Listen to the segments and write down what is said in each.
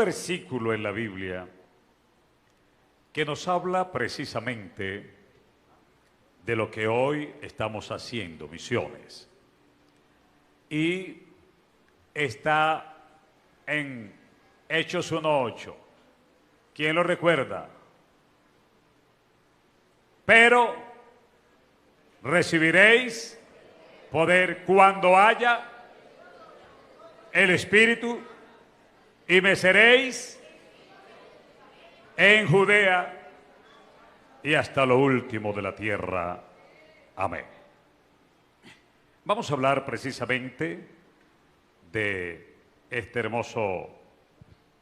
versículo en la Biblia que nos habla precisamente de lo que hoy estamos haciendo, misiones. Y está en Hechos 1:8. ¿Quién lo recuerda? Pero recibiréis poder cuando haya el Espíritu y me seréis en Judea y hasta lo último de la tierra. Amén. Vamos a hablar precisamente de este hermoso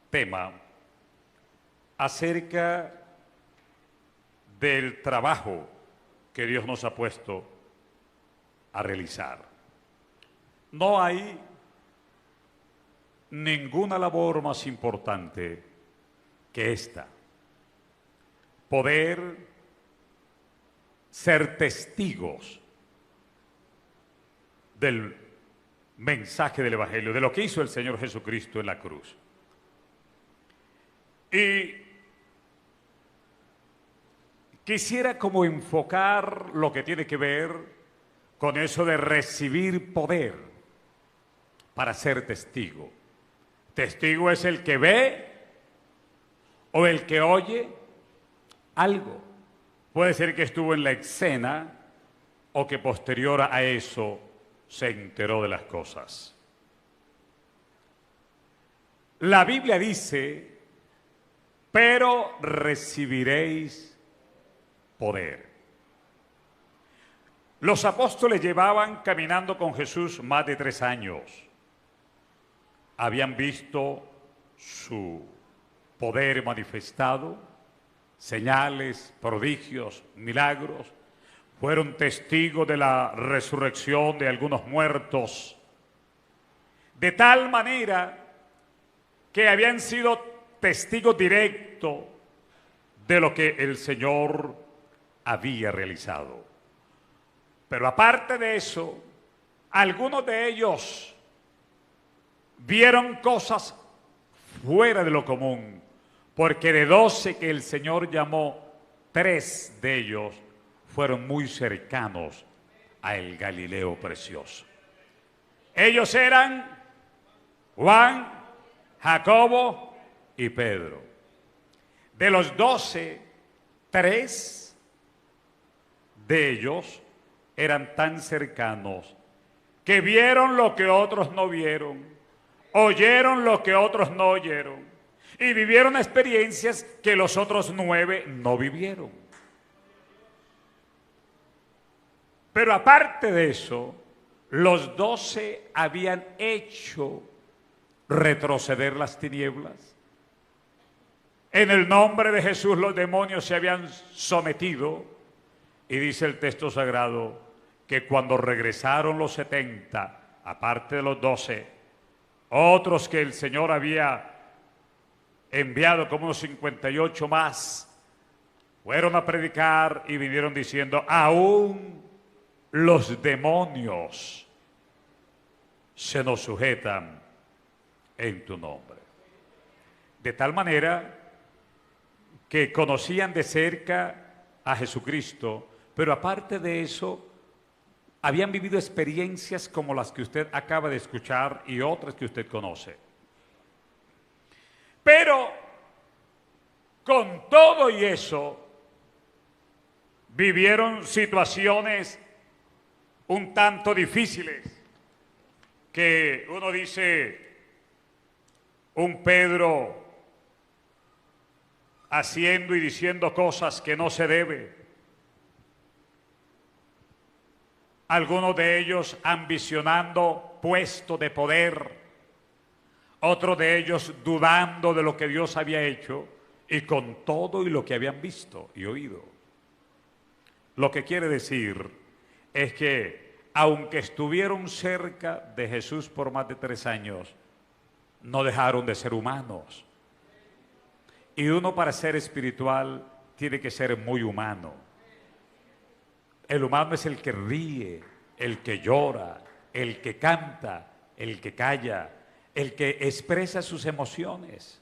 tema acerca del trabajo que Dios nos ha puesto a realizar. No hay ninguna labor más importante que esta: poder ser testigos del mensaje del Evangelio, de lo que hizo el Señor Jesucristo en la cruz. Y quisiera como enfocar lo que tiene que ver con eso de recibir poder para ser testigo. Testigo es el que ve o el que oye algo. Puede ser que estuvo en la escena o que posterior a eso se enteró de las cosas. La Biblia dice: pero recibiréis poder. Los apóstoles llevaban caminando con Jesús más de 3 años. Habían visto su poder manifestado, señales, prodigios, milagros. Fueron testigos de la resurrección de algunos muertos, de tal manera que habían sido testigos directos de lo que el Señor había realizado. Pero aparte de eso, algunos de ellos vieron cosas fuera de lo común, porque de 12 que el Señor llamó, 3 de ellos fueron muy cercanos a el Galileo precioso. Ellos eran Juan, Jacobo y Pedro. De los 12, 3 de ellos eran tan cercanos que vieron lo que otros no vieron, oyeron lo que otros no oyeron y vivieron experiencias que los otros 9 no vivieron. Pero aparte de eso, los 12 habían hecho retroceder las tinieblas. En el nombre de Jesús los demonios se habían sometido, y dice el texto sagrado que cuando regresaron los 70, aparte de los 12, otros que el Señor había enviado como unos 58 más, fueron a predicar y vinieron diciendo: aún los demonios se nos sujetan en tu nombre. De tal manera que conocían de cerca a Jesucristo, pero aparte de eso, habían vivido experiencias como las que usted acaba de escuchar y otras que usted conoce. Pero con todo y eso, vivieron situaciones un tanto difíciles, que uno dice, un Pedro haciendo y diciendo cosas que no se debe. Algunos de ellos ambicionando puesto de poder, otros de ellos dudando de lo que Dios había hecho y con todo y lo que habían visto y oído. Lo que quiere decir es que aunque estuvieron cerca de Jesús por más de 3 años, no dejaron de ser humanos. Y uno, para ser espiritual, tiene que ser muy humano. El humano es el que ríe, el que llora, el que canta, el que calla, el que expresa sus emociones.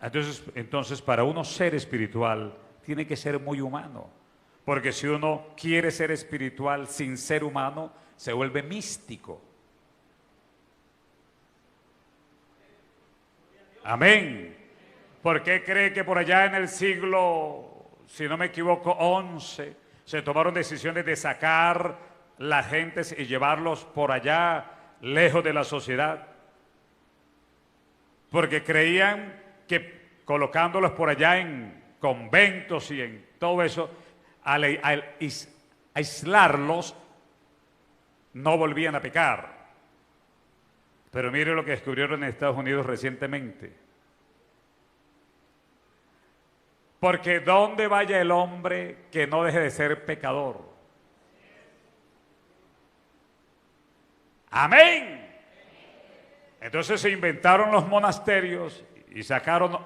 Entonces, para uno ser espiritual, tiene que ser muy humano. Porque si uno quiere ser espiritual sin ser humano, se vuelve místico. Amén. ¿Por qué cree que por allá en el siglo, si no me equivoco, 11, se tomaron decisiones de sacar la gente y llevarlos por allá, lejos de la sociedad? Porque creían que colocándolos por allá en conventos y en todo eso, al aislarlos, no volvían a pecar. Pero mire lo que descubrieron en Estados Unidos recientemente. Porque ¿dónde vaya el hombre que no deje de ser pecador? Amén. Entonces se inventaron los monasterios y sacaron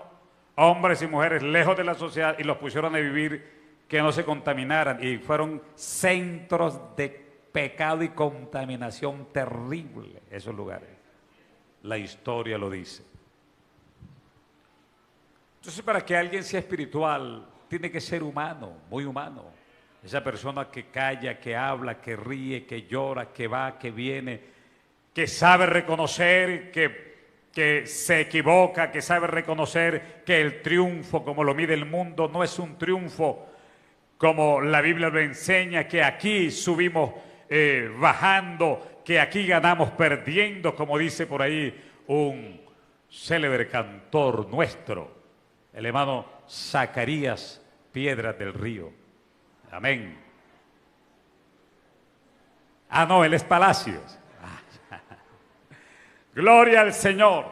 hombres y mujeres lejos de la sociedad y los pusieron a vivir que no se contaminaran, y fueron centros de pecado y contaminación terrible esos lugares. La historia lo dice. Entonces, para que alguien sea espiritual, tiene que ser humano, muy humano. Esa persona que calla, que habla, que ríe, que llora, que va, que viene, que sabe reconocer que se equivoca, que sabe reconocer que el triunfo, como lo mide el mundo, no es un triunfo como la Biblia lo enseña, que aquí subimos bajando, que aquí ganamos perdiendo, como dice por ahí un célebre cantor nuestro, el hermano Zacarías Piedras del Río. Amén. Ah, no, él es Palacios. Gloria al Señor.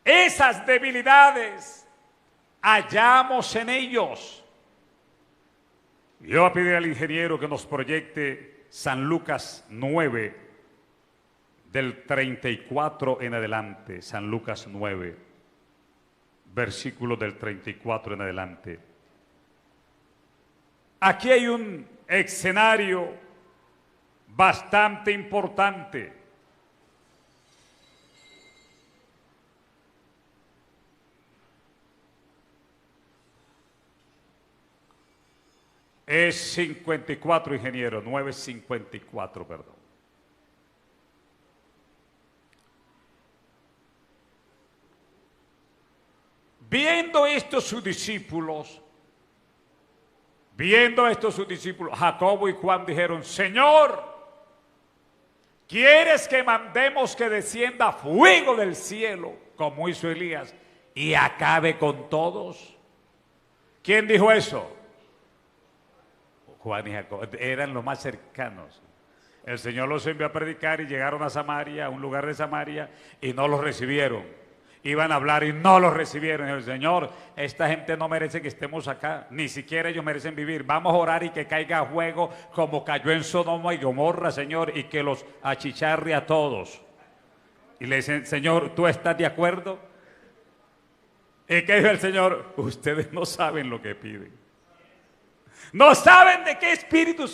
Esas debilidades hallamos en ellos. Yo voy a pedir al ingeniero que nos proyecte San Lucas 9, del 34 en adelante. San Lucas 9, versículo del 34 en adelante. Aquí hay un escenario bastante importante. Es 54, ingeniero, 9:54, perdón. Viendo esto sus discípulos, Jacobo y Juan dijeron: Señor, ¿quieres que mandemos que descienda fuego del cielo, como hizo Elías, y acabe con todos? ¿Quién dijo eso? Juan y Jacobo, eran los más cercanos. El Señor los envió a predicar y llegaron a Samaria, a un lugar de Samaria, y no los recibieron. Iban a hablar y no los recibieron. Y el Señor, esta gente no merece que estemos acá, ni siquiera ellos merecen vivir. Vamos a orar y que caiga fuego como cayó en Sodoma y Gomorra, Señor, y que los achicharre a todos. Y le dicen: Señor, ¿tú estás de acuerdo? ¿Y qué dijo el Señor? Ustedes no saben lo que piden. No saben de qué espíritu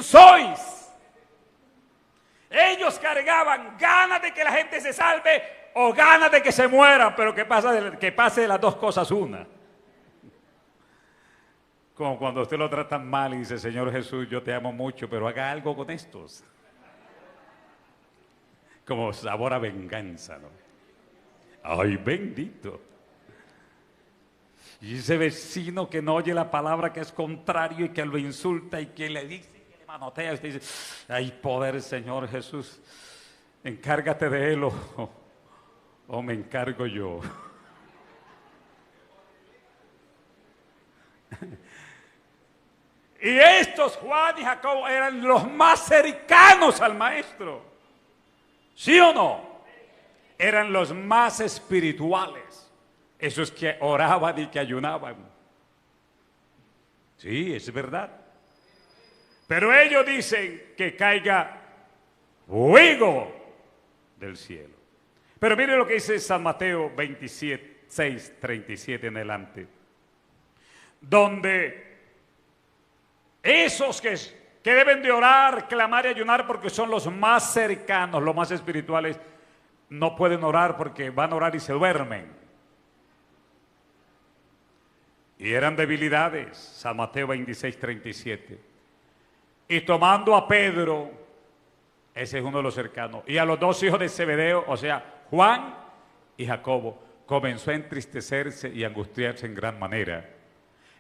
sois. Ellos cargaban ganas de que la gente se salve o ganas de que se muera, pero que pase de las dos cosas una. Como cuando usted lo tratan mal y dice: Señor Jesús, yo te amo mucho, pero haga algo con estos. Como sabor a venganza, ¿no? Ay, bendito. Y ese vecino que no oye la palabra, que es contrario y que lo insulta y que le dice, que le manotea, y usted dice: ay, poder, Señor Jesús, encárgate de él o me encargo yo. Y estos, Juan y Jacobo, eran los más cercanos al maestro. ¿Sí o no? Eran los más espirituales. Esos que oraban y que ayunaban. Sí, es verdad. Pero ellos dicen que caiga fuego del cielo. Pero mire lo que dice San Mateo 27, 6, 37 en adelante. Donde esos que deben de orar, clamar y ayunar porque son los más cercanos, los más espirituales, no pueden orar porque van a orar y se duermen. Y eran debilidades, San Mateo 26:37. Y tomando a Pedro, ese es uno de los cercanos, y a los dos hijos de Zebedeo, o sea, Juan y Jacobo, comenzó a entristecerse y angustiarse en gran manera.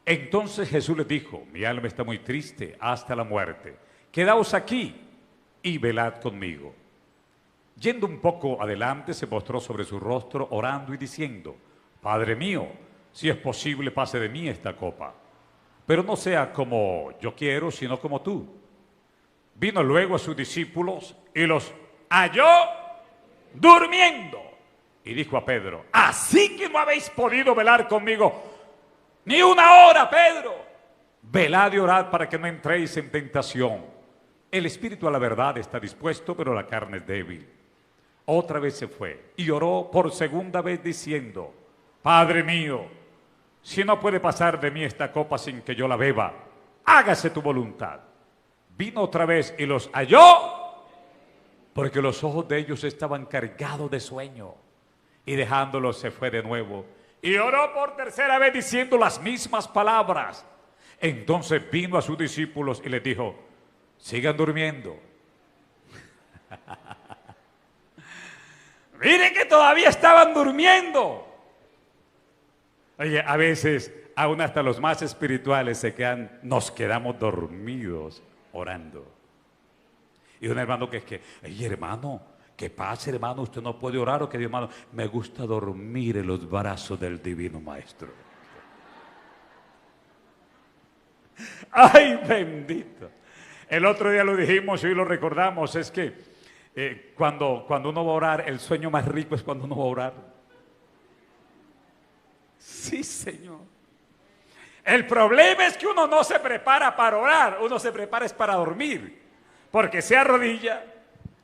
Entonces Jesús les dijo: mi alma está muy triste hasta la muerte. Quedaos aquí y velad conmigo. Yendo un poco adelante, se postró sobre su rostro, orando y diciendo: Padre mío, si es posible, pase de mí esta copa, pero no sea como yo quiero, sino como tú. Vino luego a sus discípulos y los halló durmiendo. Y dijo a Pedro: ¿así que no habéis podido velar conmigo ni una hora, Pedro? Velad y orad para que no entréis en tentación. El espíritu a la verdad está dispuesto, pero la carne es débil. Otra vez se fue y oró por segunda vez diciendo: Padre mío, si no puede pasar de mí esta copa sin que yo la beba, hágase tu voluntad. Vino otra vez y los halló, porque los ojos de ellos estaban cargados de sueño. Y dejándolos se fue de nuevo y oró por tercera vez diciendo las mismas palabras. Entonces vino a sus discípulos y les dijo: sigan durmiendo. Miren que todavía estaban durmiendo. Oye, a veces, aún hasta los más espirituales nos quedamos dormidos orando. Y un hermano que es que: hey, hermano, ¿qué pasa, hermano? ¿Usted no puede orar? ¿O qué, hermano? Me gusta dormir en los brazos del Divino Maestro. ¡Ay, bendito! El otro día lo dijimos y hoy lo recordamos, es que cuando uno va a orar, el sueño más rico es cuando uno va a orar. Sí, Señor. El problema es que uno no se prepara para orar, uno se prepara es para dormir, porque se arrodilla,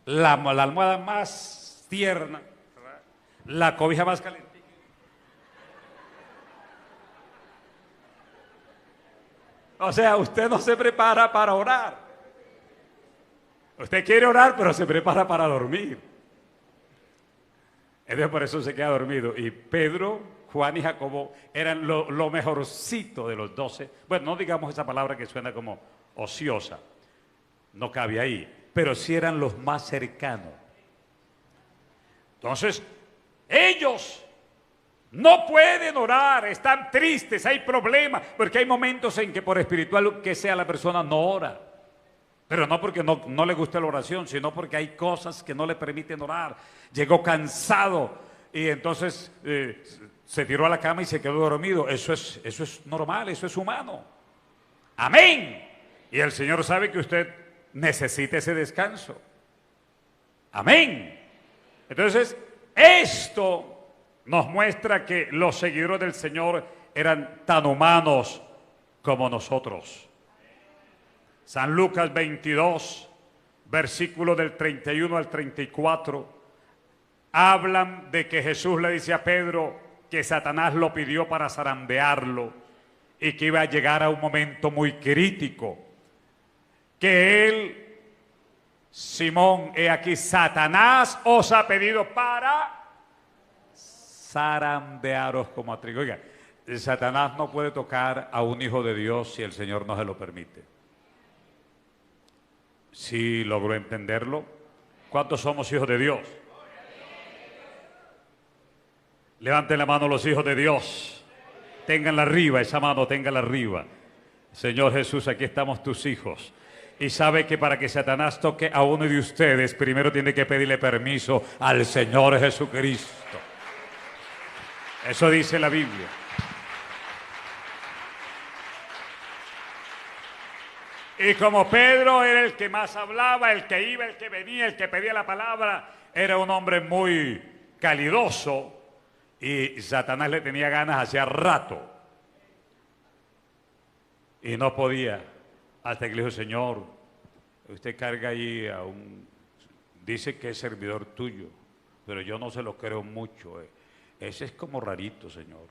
la almohada más tierna, la cobija más caliente. O sea, usted no se prepara para orar. Usted quiere orar, pero se prepara para dormir. Entonces por eso se queda dormido. Y Pedro, Juan y Jacobo eran lo mejorcito de los 12. Bueno, no digamos esa palabra que suena como ociosa. No cabe ahí. Pero sí eran los más cercanos. Entonces, ellos no pueden orar, están tristes, hay problemas, porque hay momentos en que por espiritual que sea la persona no ora. Pero no porque no le guste la oración, sino porque hay cosas que no le permiten orar. Llegó cansado y entonces se tiró a la cama y se quedó dormido. Eso es normal, eso es humano. Amén. Y el Señor sabe que usted necesita ese descanso. Amén. Entonces, esto nos muestra que los seguidores del Señor eran tan humanos como nosotros. San Lucas 22, versículos del 31 al 34, hablan de que Jesús le dice a Pedro que Satanás lo pidió para zarandearlo y que iba a llegar a un momento muy crítico, que él, Simón, he aquí, Satanás os ha pedido para zarandearos como a trigo. Oiga, Satanás no puede tocar a un hijo de Dios si el Señor no se lo permite. ¿Sí logró entenderlo? ¿Cuántos somos hijos de Dios? Levanten la mano los hijos de Dios. Ténganla arriba, esa mano, ténganla arriba. Señor Jesús, aquí estamos tus hijos. Y sabe que para que Satanás toque a uno de ustedes, primero tiene que pedirle permiso al Señor Jesucristo. Eso dice la Biblia. Y como Pedro era el que más hablaba, el que iba, el que venía, el que pedía la palabra, era un hombre muy calidoso y Satanás le tenía ganas hacía rato. Y no podía, hasta que le dijo: Señor, usted carga ahí a dice que es servidor tuyo, pero yo no se lo creo mucho. Ese es como rarito, Señor.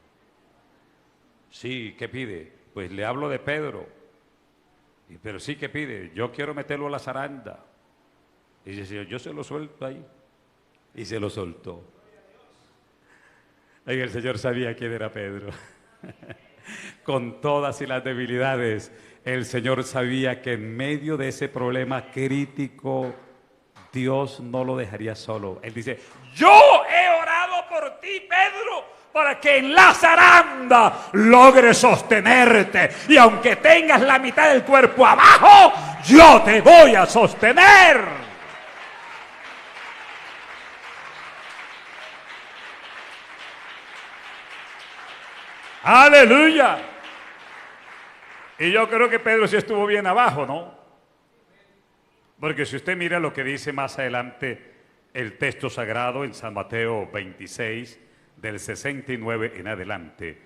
Sí, ¿qué pide? Pues le hablo de Pedro. Pero sí, ¿qué pide? Yo quiero meterlo a la zaranda. Y dice: Señor, yo se lo suelto ahí. y se lo soltó. Y el Señor sabía quién era Pedro. Con todas y las debilidades, el Señor sabía que en medio de ese problema crítico, Dios no lo dejaría solo. Él dice: yo he orado por ti, Pedro, para que en la zaranda logres sostenerte. Y aunque tengas la mitad del cuerpo abajo, yo te voy a sostener. ¡Aleluya! Y yo creo que Pedro sí estuvo bien abajo, ¿no? Porque si usted mira lo que dice más adelante el texto sagrado en San Mateo 26, del 69 en adelante,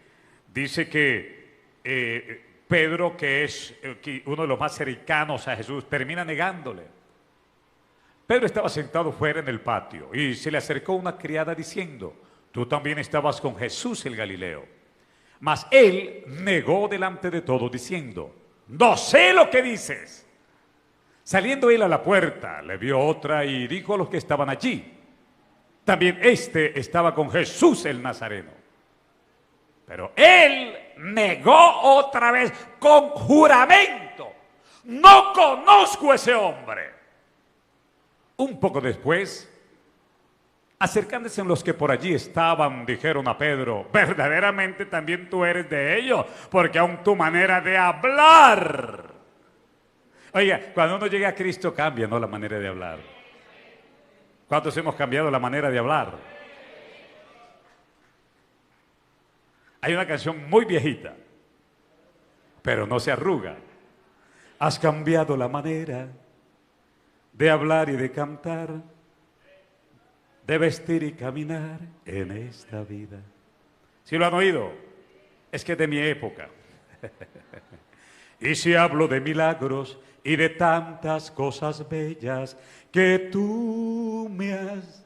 dice que Pedro, que es uno de los más cercanos a Jesús, termina negándole. Pedro estaba sentado fuera en el patio y se le acercó una criada diciendo: tú también estabas con Jesús el Galileo. Mas él negó delante de todos diciendo: no sé lo que dices. Saliendo él a la puerta, le vio otra y dijo a los que estaban allí: también este estaba con Jesús el Nazareno. Pero él negó otra vez con juramento: no conozco a ese hombre. Un poco después, acercándose a los que por allí estaban, dijeron a Pedro: verdaderamente también tú eres de ellos, porque aun tu manera de hablar. Oiga, cuando uno llega a Cristo cambia, ¿no?, la manera de hablar. ¿Cuántos hemos cambiado la manera de hablar? Hay una canción muy viejita, pero no se arruga. Has cambiado la manera de hablar y de cantar, de vestir y caminar en esta vida. ¿Sí lo han oído? Es que es de mi época. Y si hablo de milagros y de tantas cosas bellas que tú me has...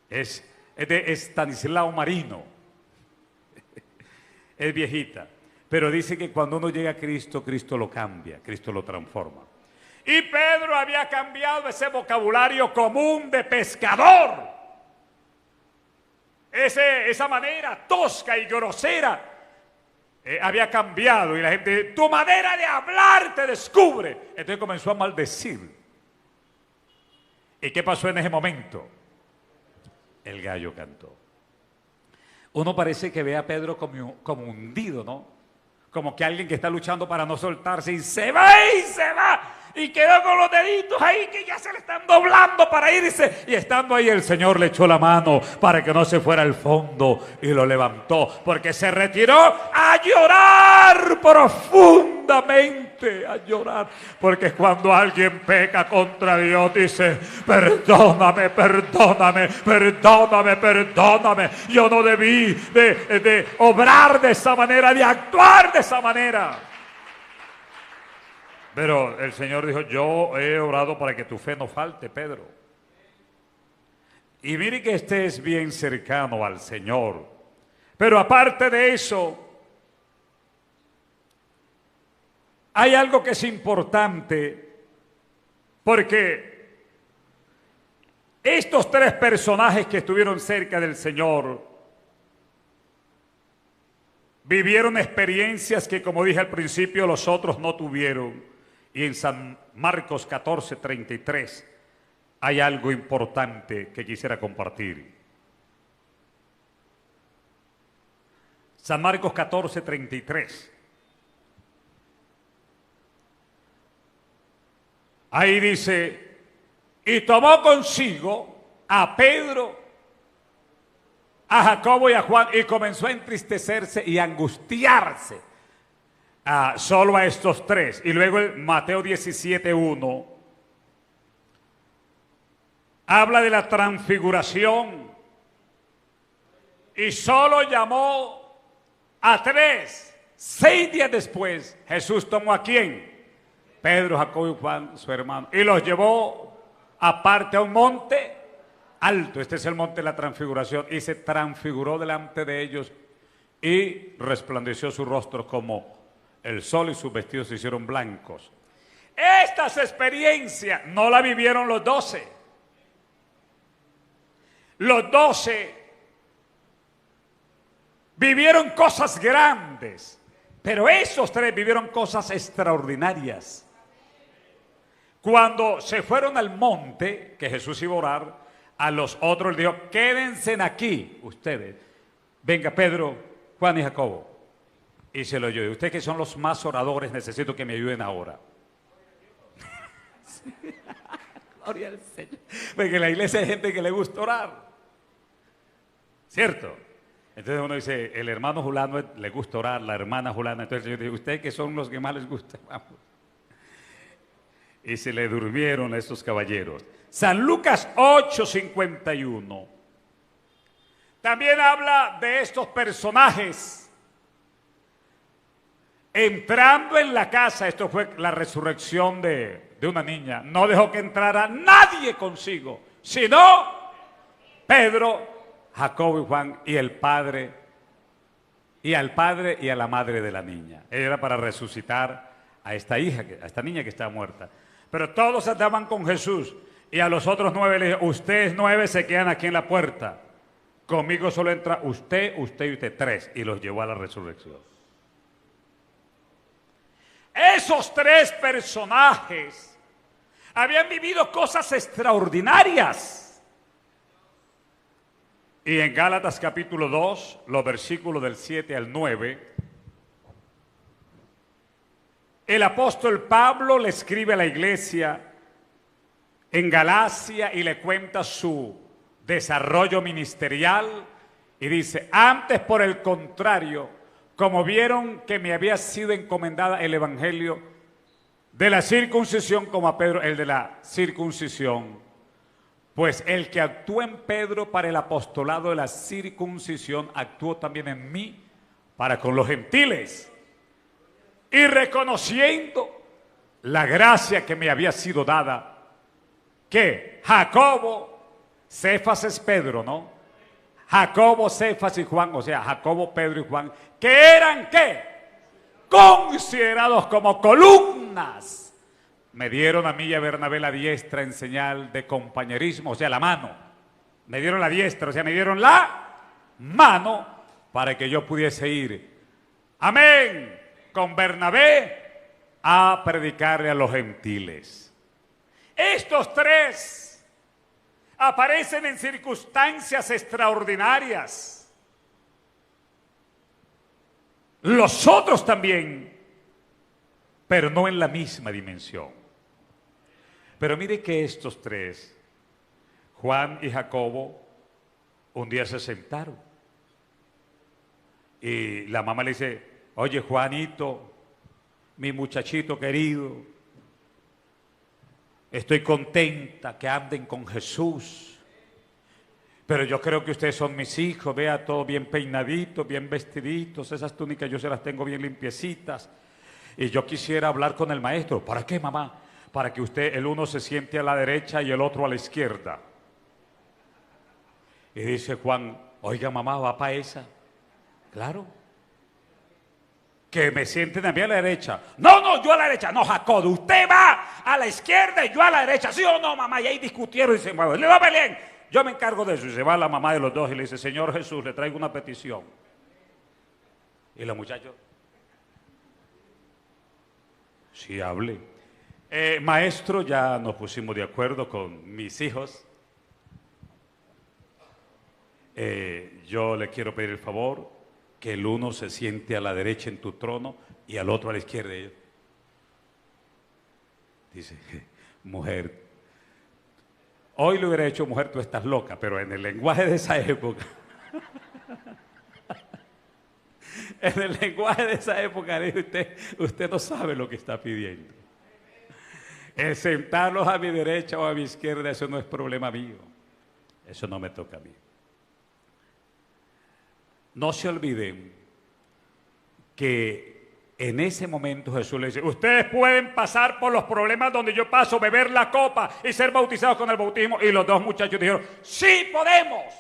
Es de Estanislao Marino. Es viejita. Pero dice que cuando uno llega a Cristo, Cristo lo cambia, Cristo lo transforma. Y Pedro había cambiado ese vocabulario común de pescador. Esa manera tosca y grosera había cambiado. Y la gente: tu manera de hablar te descubre. Entonces comenzó a maldecir. ¿Y qué pasó en ese momento? El gallo cantó. Uno parece que ve a Pedro como hundido, ¿no? Como que alguien que está luchando para no soltarse y se va y se va. Y quedó con los deditos ahí que ya se le están doblando para irse. Y estando ahí, el Señor le echó la mano para que no se fuera al fondo y lo levantó. Porque se retiró a llorar profundamente, a llorar. Porque cuando alguien peca contra Dios, dice: perdóname, perdóname, perdóname, perdóname. Yo no debí de obrar de esa manera, de actuar de esa manera. Pero el Señor dijo: yo he orado para que tu fe no falte, Pedro. Y mire que estés bien cercano al Señor. Pero aparte de eso, hay algo que es importante, porque estos tres personajes que estuvieron cerca del Señor vivieron experiencias que, como dije al principio, los otros no tuvieron. Y en San Marcos 14:33 hay algo importante que quisiera compartir. San Marcos 14:33. Ahí dice: y tomó consigo a Pedro, a Jacobo y a Juan, y comenzó a entristecerse y a angustiarse. Solo a estos tres. Y luego el Mateo 17:1 habla de la transfiguración y solo llamó a tres. 6 días después, Jesús tomó ¿a quién? Pedro, Jacobo y Juan, su hermano, y los llevó aparte a un monte alto. Este es el monte de la transfiguración. Y se transfiguró delante de ellos y resplandeció su rostro como el sol, y sus vestidos se hicieron blancos. Estas experiencias no las vivieron los 12. Los 12 vivieron cosas grandes, pero esos 3 vivieron cosas extraordinarias. Cuando se fueron al monte, que Jesús iba a orar, a los otros les dijo, quédense aquí ustedes. Venga, Pedro, Juan y Jacobo. Y se lo oyó. Ustedes que son los más oradores, necesito que me ayuden ahora. Gloria al Señor. Porque en la iglesia hay gente que le gusta orar. ¿Cierto? Entonces uno dice, el hermano Julano le gusta orar, la hermana Julana. Entonces yo digo, ustedes que son los que más les gusta, vamos. Y se le durmieron a estos caballeros. San Lucas 8:51. También habla de estos personajes. Entrando en la casa, esto fue la resurrección de una niña, no dejó que entrara nadie consigo, sino Pedro, Jacobo y Juan y el padre, y al padre y a la madre de la niña. Era para resucitar a esta hija, a esta niña que está muerta. Pero todos andaban con Jesús y a los otros 9 le dijo, ustedes 9 se quedan aquí en la puerta. Conmigo solo entra usted, usted y usted, 3, y los llevó a la resurrección. Esos 3 personajes habían vivido cosas extraordinarias. Y en Gálatas capítulo 2, los versículos del 7 al 9, el apóstol Pablo le escribe a la iglesia en Galacia y le cuenta su desarrollo ministerial y dice, antes por el contrario, como vieron que me había sido encomendada el evangelio de la circuncisión como a Pedro el de la circuncisión, pues el que actuó en Pedro para el apostolado de la circuncisión, actuó también en mí para con los gentiles. Y reconociendo la gracia que me había sido dada, que Jacobo, Cefas es Pedro, ¿no? Jacobo, Cefas y Juan, o sea, Jacobo, Pedro y Juan, que eran, ¿qué? Considerados como columnas. Me dieron a mí y a Bernabé la diestra en señal de compañerismo, o sea, la mano. Me dieron la diestra, o sea, me dieron la mano para que yo pudiese ir. Amén. Con Bernabé a predicarle a los gentiles. Estos 3 aparecen en circunstancias extraordinarias. Los otros también, pero no en la misma dimensión. Pero mire que estos 3, Juan y Jacobo, un día se sentaron. Y la mamá le dice, oye Juanito, mi muchachito querido, estoy contenta que anden con Jesús, pero yo creo que ustedes son mis hijos, vea todo bien peinaditos, bien vestiditos, esas túnicas yo se las tengo bien limpiecitas, y yo quisiera hablar con el maestro. ¿Para qué, mamá? Para que usted, el uno se siente a la derecha y el otro a la izquierda. Y dice Juan, oiga mamá, ¿va para esa? Claro. Que me sienten a mí a la derecha. No, yo a la derecha. No, Jacobo, usted va a la izquierda y yo a la derecha. ¿Sí o no, mamá? Y ahí discutieron y se mueven. Le va bien. Yo me encargo de eso. Y se va la mamá de los dos y le dice, Señor Jesús, le traigo una petición. Y los muchachos, sí, hable. Maestro, ya nos pusimos de acuerdo con mis hijos. Yo le quiero pedir el favor que el uno se siente a la derecha en tu trono y al otro a la izquierda. Dice, mujer, hoy le hubiera hecho, mujer, tú estás loca, pero en el lenguaje de esa época, en el lenguaje de esa época, usted no sabe lo que está pidiendo. El sentarlos a mi derecha o a mi izquierda, eso no es problema mío. Eso no me toca a mí. No se olviden que en ese momento Jesús le dice, ustedes pueden pasar por los problemas donde yo paso, beber la copa y ser bautizados con el bautismo. Y los dos muchachos dijeron, sí podemos.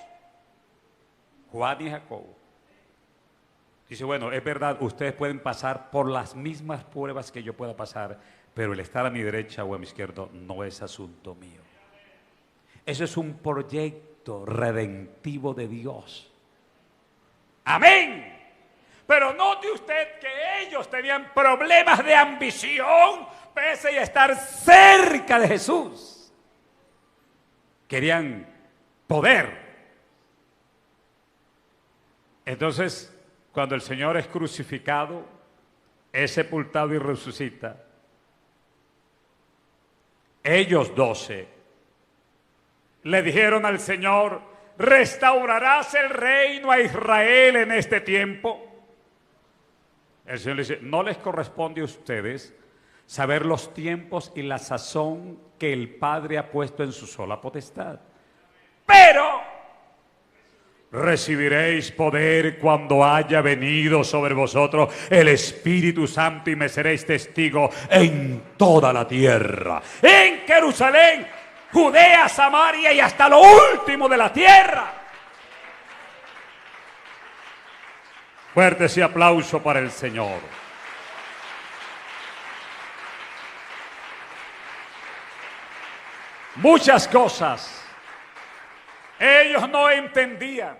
Juan y Jacobo. Dice, bueno, es verdad, ustedes pueden pasar por las mismas pruebas que yo pueda pasar, pero el estar a mi derecha o a mi izquierda no es asunto mío. Eso es un proyecto proyecto redentivo de Dios. Amén. Pero note usted que ellos tenían problemas de ambición pese a estar cerca de Jesús. Querían poder. Entonces, cuando el Señor es crucificado, es sepultado y resucita, ellos 12 le dijeron al Señor: ¿restaurarás el reino a Israel en este tiempo? El Señor le dice: no les corresponde a ustedes saber los tiempos y la sazón que el Padre ha puesto en su sola potestad. Pero recibiréis poder cuando haya venido sobre vosotros el Espíritu Santo y me seréis testigo en toda la tierra, en Jerusalén, Judea, Samaria y hasta lo último de la tierra. Fuerte ese aplauso para el Señor. Muchas cosas ellos no entendían,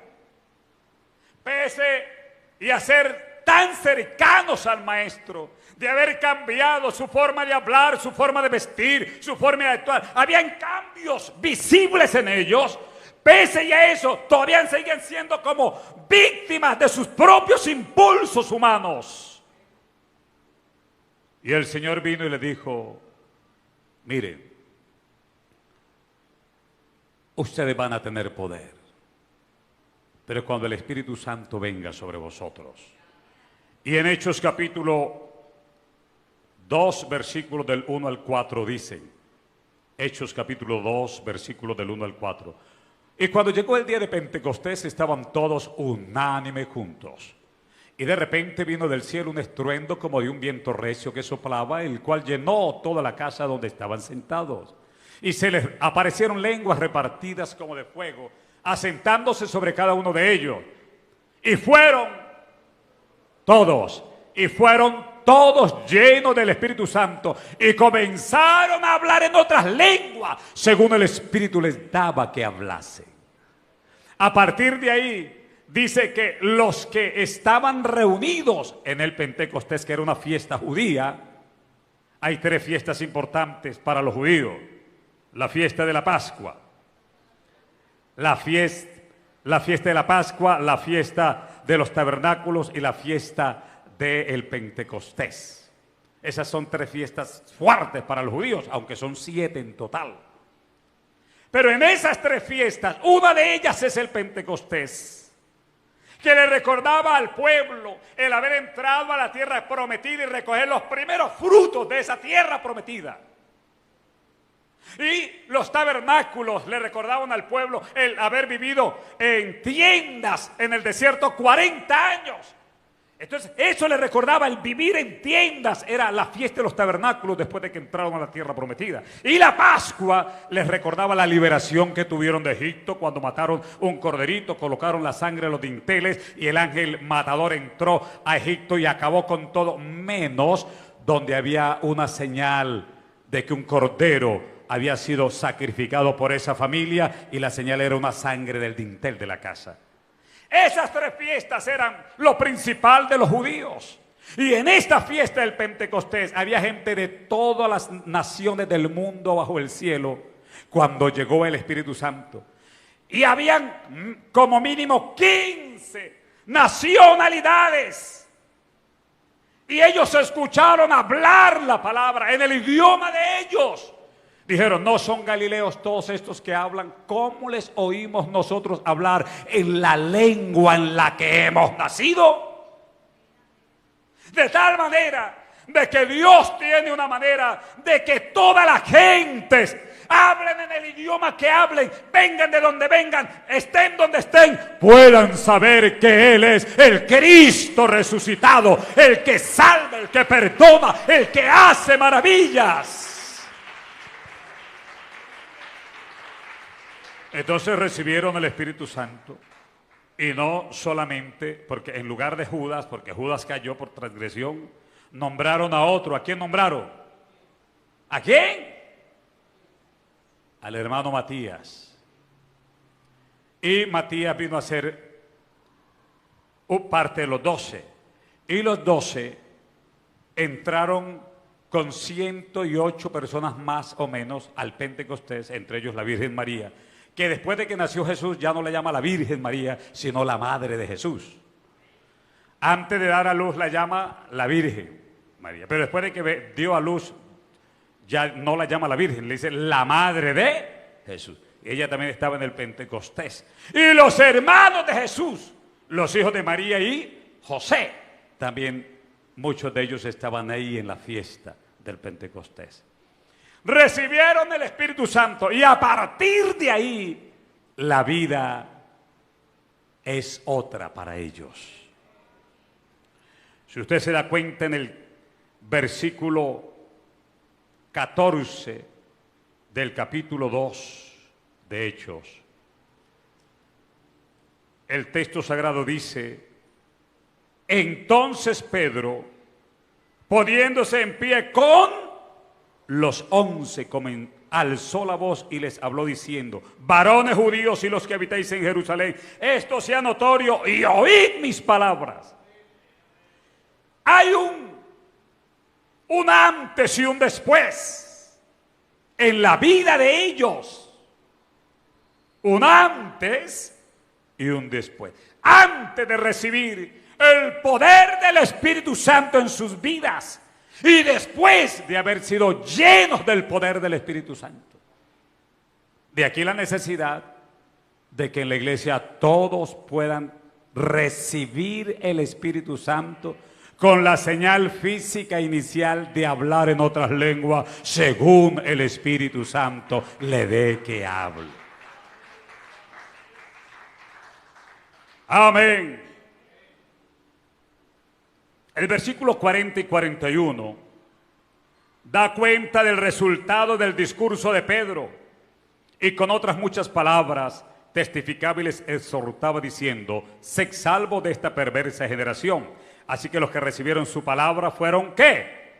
pese a ser tan cercanos al Maestro, de haber cambiado su forma de hablar, su forma de vestir, su forma de actuar. Habían cambios visibles en ellos. Pese a eso, todavía siguen siendo como víctimas de sus propios impulsos humanos. Y el Señor vino y le dijo: miren, ustedes van a tener poder, pero cuando el Espíritu Santo venga sobre vosotros. Y en Hechos capítulo 2, versículos del 1 al 4 dicen, Hechos capítulo 2, versículos del 1 al 4. Y cuando llegó el día de Pentecostés estaban todos unánimes juntos. Y de repente vino del cielo un estruendo como de un viento recio que soplaba, el cual llenó toda la casa donde estaban sentados. Y se les aparecieron lenguas repartidas como de fuego, asentándose sobre cada uno de ellos. Y fueron todos llenos del Espíritu Santo y comenzaron a hablar en otras lenguas, según el Espíritu les daba que hablasen. A partir de ahí, dice que los que estaban reunidos en el Pentecostés, que era una fiesta judía, hay 3 fiestas importantes para los judíos: la fiesta de la Pascua, la fiesta de la Pascua, la fiesta de los tabernáculos y la fiesta del Pentecostés. Esas son 3 fiestas fuertes para los judíos, aunque son 7 en total. Pero en esas 3 fiestas, una de ellas es el Pentecostés, que le recordaba al pueblo el haber entrado a la tierra prometida y recoger los primeros frutos de esa tierra prometida. Y los tabernáculos le recordaban al pueblo el haber vivido en tiendas en el desierto 40 años. Entonces eso le recordaba, el vivir en tiendas era la fiesta de los tabernáculos después de que entraron a la tierra prometida. Y la Pascua les recordaba la liberación que tuvieron de Egipto cuando mataron un corderito, colocaron la sangre en los dinteles y el ángel matador entró a Egipto y acabó con todo, menos donde había una señal de que un cordero había sido sacrificado por esa familia y la señal era una sangre del dintel de la casa. Esas 3 fiestas eran lo principal de los judíos. Y en esta fiesta del Pentecostés había gente de todas las naciones del mundo bajo el cielo cuando llegó el Espíritu Santo. Y habían como mínimo 15 nacionalidades. Y ellos escucharon hablar la palabra en el idioma de ellos. Dijeron: ¿no son galileos todos estos que hablan? ¿Cómo les oímos nosotros hablar en la lengua en la que hemos nacido? De tal manera de que Dios tiene una manera de que todas las gentes hablen en el idioma que hablen, vengan de donde vengan, estén donde estén, puedan saber que Él es el Cristo resucitado, el que salva, el que perdona, el que hace maravillas. Entonces recibieron el Espíritu Santo, y no solamente porque en lugar de Judas, porque Judas cayó por transgresión, nombraron a otro. ¿A quién nombraron? ¿A quién? Al hermano Matías. y Matías vino a ser parte de los 12. Y los 12 entraron con 108 personas más o menos al Pentecostés, entre ellos la Virgen María, que después de que nació Jesús ya no la llama la Virgen María, sino la Madre de Jesús. Antes de dar a luz la llama la Virgen María, pero después de que dio a luz ya no la llama la Virgen, le dice la Madre de Jesús. Ella también estaba en el Pentecostés. Y los hermanos de Jesús, los hijos de María y José, también muchos de ellos estaban ahí en la fiesta del Pentecostés. Recibieron el Espíritu Santo y a partir de ahí la vida es otra para ellos. Si usted se da cuenta en el versículo 14 del capítulo 2 de Hechos, el texto sagrado dice: entonces Pedro, poniéndose en pie con los 11, alzó la voz y les habló diciendo: varones judíos y los que habitáis en Jerusalén, esto sea notorio y oíd mis palabras. Hay un antes y un después en la vida de ellos. Un antes y un después. Antes de recibir el poder del Espíritu Santo en sus vidas y después de haber sido llenos del poder del Espíritu Santo. De aquí la necesidad de que en la iglesia todos puedan recibir el Espíritu Santo con la señal física inicial de hablar en otras lenguas según el Espíritu Santo le dé que hable. Amén. El versículo 40 y 41 da cuenta del resultado del discurso de Pedro y con otras muchas palabras testificaba y les exhortaba diciendo: sed salvos de esta perversa generación. Así que los que recibieron su palabra fueron ¿qué?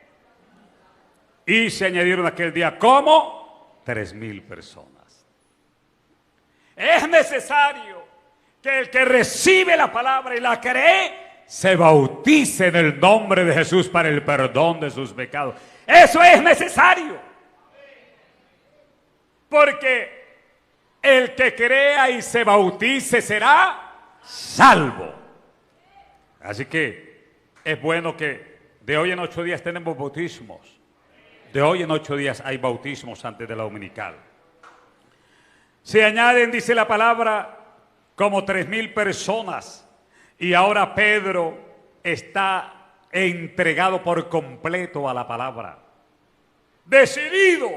Y se añadieron aquel día como 3,000 personas. Es necesario que el que recibe la palabra y la cree se bautice en el nombre de Jesús para el perdón de sus pecados. Eso es necesario. Porque el que crea y se bautice será salvo. Así que es bueno que de hoy en 8 días tenemos bautismos. De hoy en 8 días hay bautismos antes de la dominical. Se añaden, dice la palabra, como 3,000 personas. Y ahora Pedro está entregado por completo a la palabra. Decidido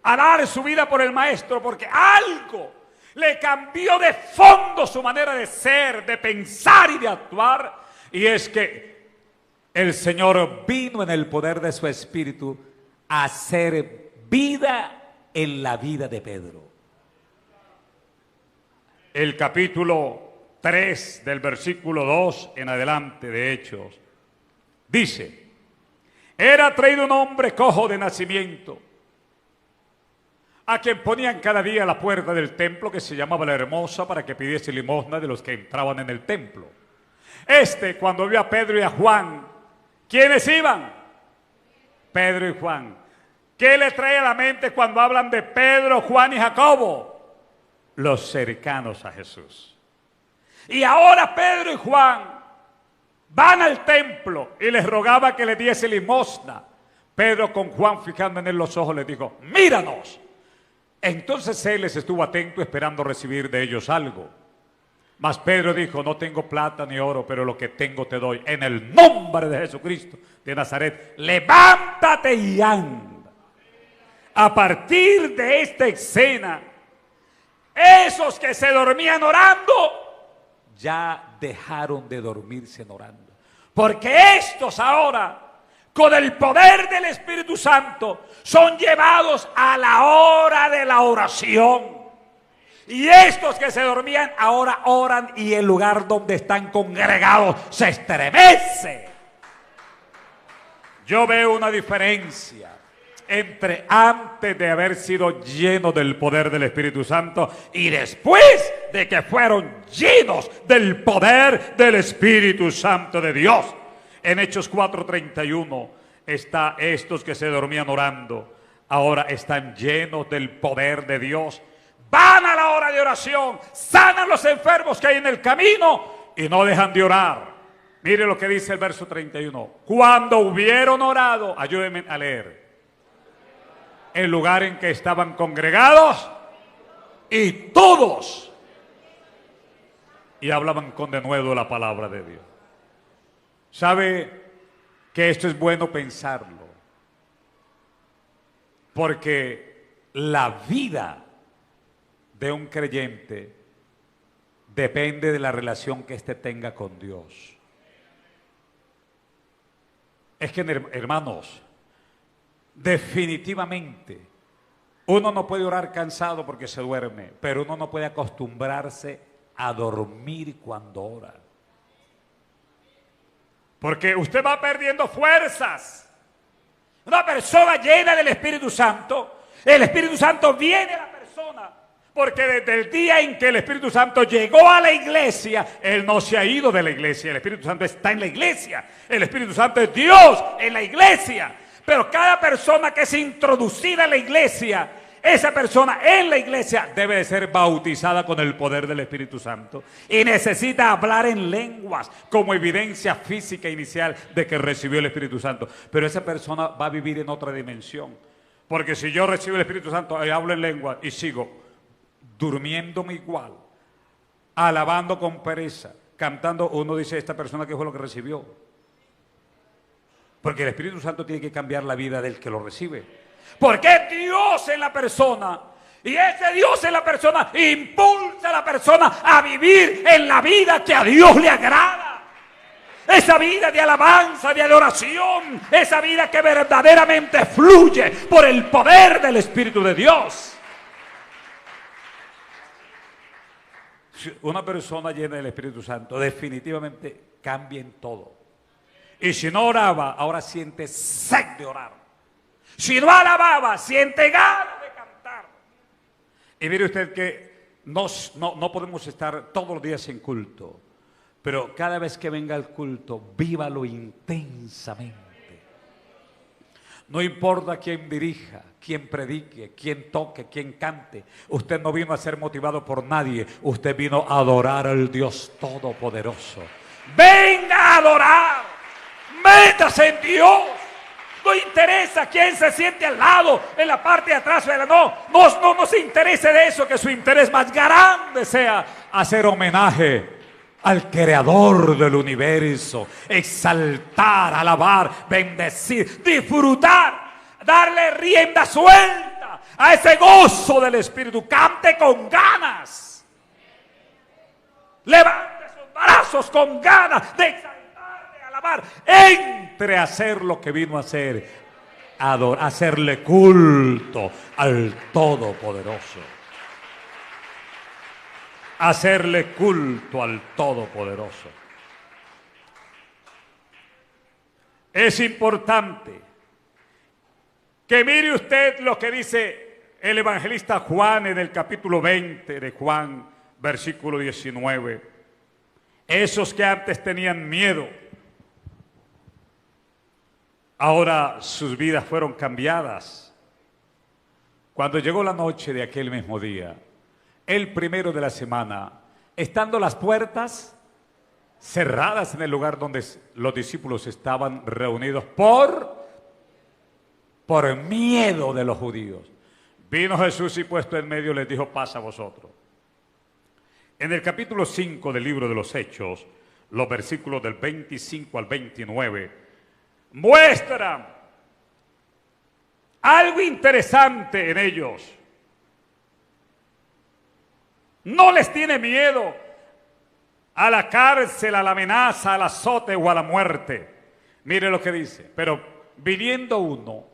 a dar su vida por el Maestro, porque algo le cambió de fondo su manera de ser, de pensar y de actuar. Y es que el Señor vino en el poder de su Espíritu a hacer vida en la vida de Pedro. El capítulo 3 del versículo 2 en adelante de Hechos dice: era traído un hombre cojo de nacimiento, a quien ponían cada día a la puerta del templo, que se llamaba La Hermosa, para que pidiese limosna de los que entraban en el templo. Cuando vio a Pedro y a Juan, ¿quiénes iban? Pedro y Juan. ¿Qué le trae a la mente cuando hablan de Pedro, Juan y Jacobo? Los cercanos a Jesús. Y ahora Pedro y Juan van al templo y les rogaba que le diese limosna. Pedro, con Juan fijando en él los ojos, les dijo: míranos. Entonces él les estuvo atento esperando recibir de ellos algo. Mas Pedro dijo: no tengo plata ni oro, pero lo que tengo te doy. En el nombre de Jesucristo de Nazaret, levántate y anda. A partir de esta escena, esos que se dormían orando ya dejaron de dormirse orando. Porque estos ahora, con el poder del Espíritu Santo, son llevados a la hora de la oración. Y estos que se dormían ahora oran y el lugar donde están congregados se estremece. Yo veo una diferencia entre antes de haber sido llenos del poder del Espíritu Santo y después de que fueron llenos del poder del Espíritu Santo de Dios. En Hechos 4:31 está estos que se dormían orando, ahora están llenos del poder de Dios. Van a la hora de oración, sanan los enfermos que hay en el camino y no dejan de orar. Mire lo que dice el verso 31. Cuando hubieron orado, ayúdenme a leer, el lugar en que estaban congregados, y todos, y hablaban con denuedo la palabra de Dios. ¿Sabe que esto es bueno pensarlo? Porque la vida de un creyente depende de la relación que éste tenga con Dios. Es que, hermanos, definitivamente uno no puede orar cansado porque se duerme, pero uno no puede acostumbrarse a dormir cuando ora, porque usted va perdiendo fuerzas. Una persona llena del Espíritu Santo, el Espíritu Santo viene a la persona, porque desde el día en que el Espíritu Santo llegó a la iglesia, Él no se ha ido de la iglesia. El Espíritu Santo está en la iglesia. El Espíritu Santo es Dios en la iglesia. Pero cada persona que es introducida en la iglesia, esa persona en la iglesia debe de ser bautizada con el poder del Espíritu Santo y necesita hablar en lenguas como evidencia física inicial de que recibió el Espíritu Santo. Pero esa persona va a vivir en otra dimensión, porque si yo recibo el Espíritu Santo y hablo en lengua y sigo durmiéndome igual, alabando con pereza, cantando, uno dice, esta persona ¿qué fue lo que recibió? Porque el Espíritu Santo tiene que cambiar la vida del que lo recibe, porque es Dios en la persona, y ese Dios en la persona impulsa a la persona a vivir en la vida que a Dios le agrada, esa vida de alabanza, de adoración, esa vida que verdaderamente fluye por el poder del Espíritu de Dios. Una persona llena del Espíritu Santo definitivamente cambia en todo. Y si no oraba, ahora siente sed de orar. Si no alababa, siente ganas de cantar. Y mire usted que no podemos estar todos los días en culto, pero cada vez que venga el culto, vívalo intensamente. No importa quién dirija, quién predique, quién toque, quién cante. Usted no vino a ser motivado por nadie. Usted vino a adorar al Dios Todopoderoso. Venga a adorar. Métase en Dios. No interesa quién se siente al lado, en la parte de atrás. No se interese de eso, que su interés más grande sea hacer homenaje al Creador del universo, exaltar, alabar, bendecir, disfrutar, darle rienda suelta a ese gozo del Espíritu. Cante con ganas, levante sus brazos con ganas de exaltar, de alabar, entre a hacer lo que vino a hacer, hacerle culto al Todopoderoso. Hacerle culto al Todopoderoso. Es importante que mire usted lo que dice el evangelista Juan en el capítulo 20 de Juan, versículo 19. Esos que antes tenían miedo, ahora sus vidas fueron cambiadas. Cuando llegó la noche de aquel mismo día, el primero de la semana, estando las puertas cerradas en el lugar donde los discípulos estaban reunidos por miedo de los judíos, vino Jesús y puesto en medio les dijo: paz a vosotros. En el capítulo 5 del libro de los Hechos, los versículos del 25 al 29, muestran algo interesante en ellos. No les tiene miedo a la cárcel, a la amenaza, al azote o a la muerte. Mire lo que dice. Pero viniendo uno,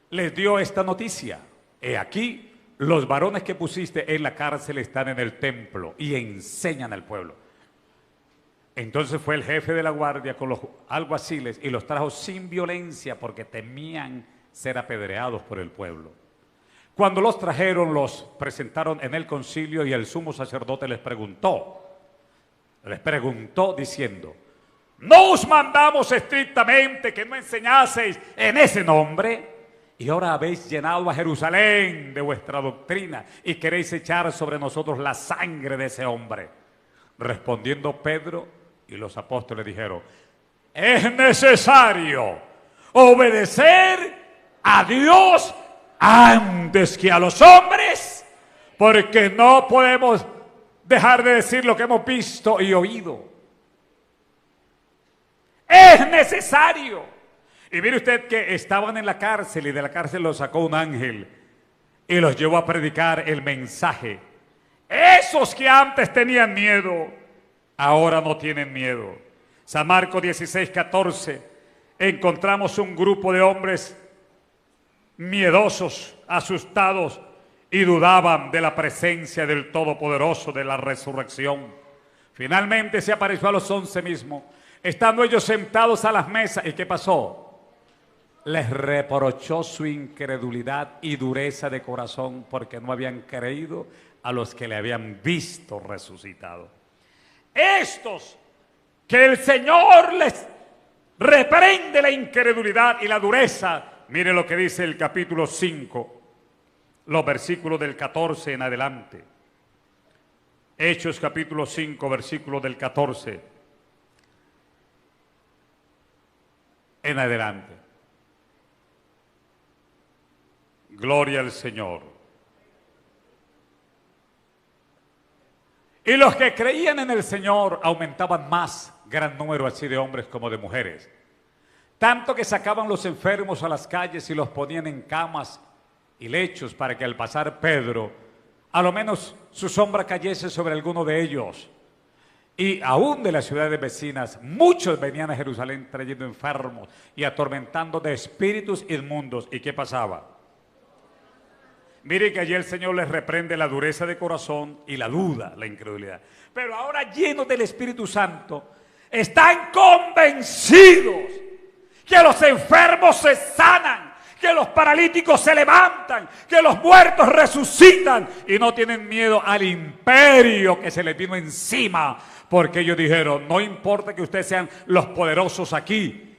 les dio esta noticia: he aquí, los varones que pusiste en la cárcel están en el templo y enseñan al pueblo. Entonces fue el jefe de la guardia con los alguaciles y los trajo sin violencia, porque temían ser apedreados por el pueblo. Cuando los trajeron, los presentaron en el concilio y el sumo sacerdote les preguntó diciendo: ¿no os mandamos estrictamente que no enseñaseis en ese nombre? Y ahora habéis llenado a Jerusalén de vuestra doctrina y queréis echar sobre nosotros la sangre de ese hombre. Respondiendo Pedro y los apóstoles dijeron: es necesario obedecer a Dios antes que a los hombres, porque no podemos dejar de decir lo que hemos visto y oído. Es necesario. Y mire usted que estaban en la cárcel y de la cárcel los sacó un ángel y los llevó a predicar el mensaje. Esos que antes tenían miedo, ahora no tienen miedo. San Marcos 16:14, encontramos un grupo de hombres miedosos, asustados, y dudaban de la presencia del Todopoderoso, de la resurrección. Finalmente se apareció a los 11 mismos, estando ellos sentados a las mesas. ¿Y qué pasó? Les reprochó su incredulidad y dureza de corazón, porque no habían creído a los que le habían visto resucitado. Estos que el Señor les reprende la incredulidad y la dureza. Mire lo que dice el capítulo 5, los versículos del 14 en adelante. Hechos capítulo 5, versículos del 14 en adelante. Gloria al Señor. Y los que creían en el Señor aumentaban más, gran número así de hombres como de mujeres. Tanto que sacaban los enfermos a las calles y los ponían en camas y lechos para que al pasar Pedro, a lo menos su sombra cayese sobre alguno de ellos. Y aún de las ciudades vecinas, muchos venían a Jerusalén trayendo enfermos y atormentando de espíritus inmundos. ¿Y qué pasaba? Mire que allí el Señor les reprende la dureza de corazón y la duda, la incredulidad. Pero ahora, llenos del Espíritu Santo, están convencidos que los enfermos se sanan, que los paralíticos se levantan, que los muertos resucitan, y no tienen miedo al imperio que se les vino encima, porque ellos dijeron: no importa que ustedes sean los poderosos aquí,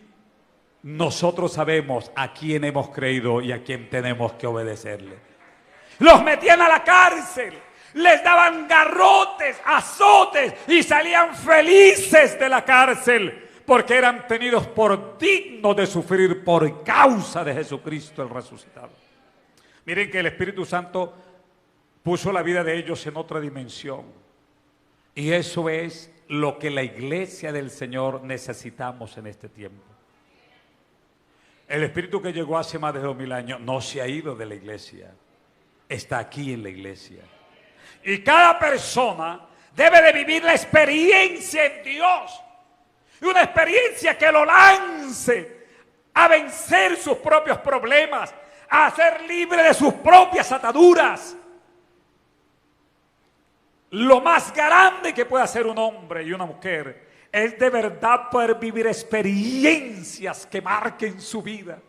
nosotros sabemos a quién hemos creído y a quién tenemos que obedecerle. Los metían a la cárcel, les daban garrotes, azotes, y salían felices de la cárcel, porque eran tenidos por dignos de sufrir por causa de Jesucristo el resucitado. Miren que el Espíritu Santo puso la vida de ellos en otra dimensión, y eso es lo que la iglesia del Señor necesitamos en este tiempo. El Espíritu que llegó hace más de 2000 años no se ha ido de la iglesia, está aquí en la iglesia. Y cada persona debe de vivir la experiencia en Dios, una experiencia que lo lance a vencer sus propios problemas, a ser libre de sus propias ataduras. Lo más grande que puede hacer un hombre y una mujer es de verdad poder vivir experiencias que marquen su vida,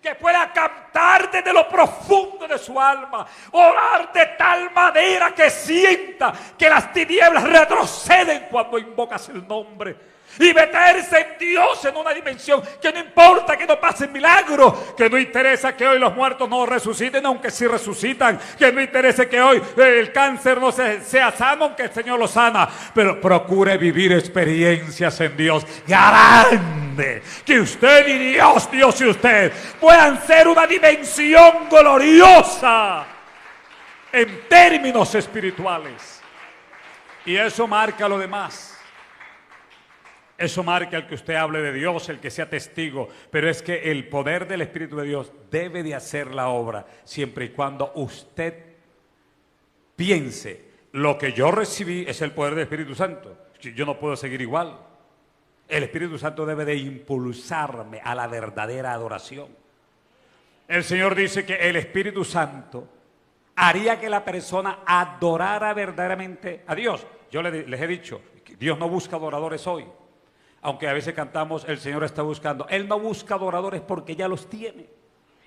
que pueda cantar desde lo profundo de su alma, orar de tal manera que sienta que las tinieblas retroceden cuando invocas el nombre, y meterse en Dios en una dimensión que no importa que no pasen milagros, que no interesa que hoy los muertos no resuciten, aunque sí resucitan, que no interesa que hoy el cáncer no sea sano, aunque el Señor lo sana, pero procure vivir experiencias en Dios grande, que usted y Dios y usted puedan ser una dimensión gloriosa en términos espirituales, y eso marca lo demás. Eso marca el que usted hable de Dios, el que sea testigo, pero es que el poder del Espíritu de Dios debe de hacer la obra siempre y cuando usted piense: lo que yo recibí es el poder del Espíritu Santo, yo no puedo seguir igual. El Espíritu Santo debe de impulsarme a la verdadera adoración. El Señor dice que el Espíritu Santo haría que la persona adorara verdaderamente a Dios. Yo les he dicho que Dios no busca adoradores hoy. Aunque a veces cantamos: el Señor está buscando. Él no busca adoradores porque ya los tiene.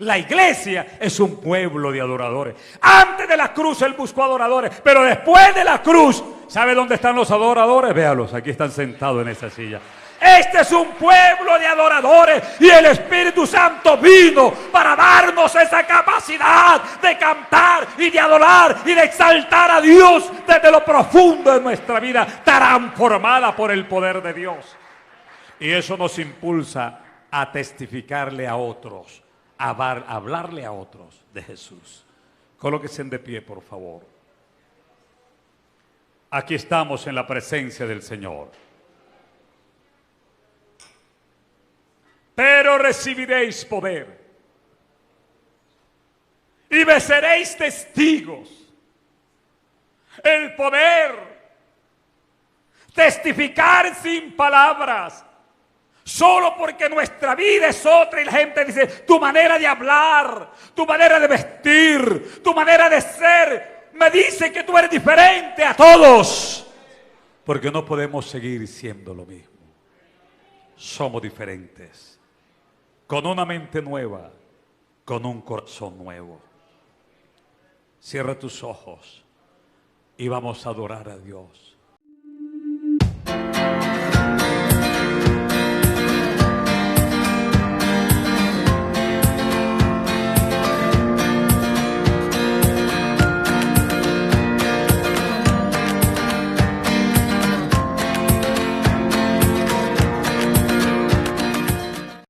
La iglesia es un pueblo de adoradores. Antes de la cruz Él buscó adoradores, pero después de la cruz, ¿sabe dónde están los adoradores? Véalos, aquí están sentados en esa silla. Este es un pueblo de adoradores y el Espíritu Santo vino para darnos esa capacidad de cantar y de adorar y de exaltar a Dios desde lo profundo de nuestra vida, transformada por el poder de Dios. Y eso nos impulsa a testificarle a otros, a hablarle a otros de Jesús. Colóquense de pie, por favor. Aquí estamos en la presencia del Señor. Pero recibiréis poder y me seréis testigos. El poder, testificar sin palabras, solo porque nuestra vida es otra y la gente dice, tu manera de hablar, tu manera de vestir, tu manera de ser, me dice que tú eres diferente a todos. Porque no podemos seguir siendo lo mismo. Somos diferentes. Con una mente nueva, con un corazón nuevo. Cierra tus ojos y vamos a adorar a Dios.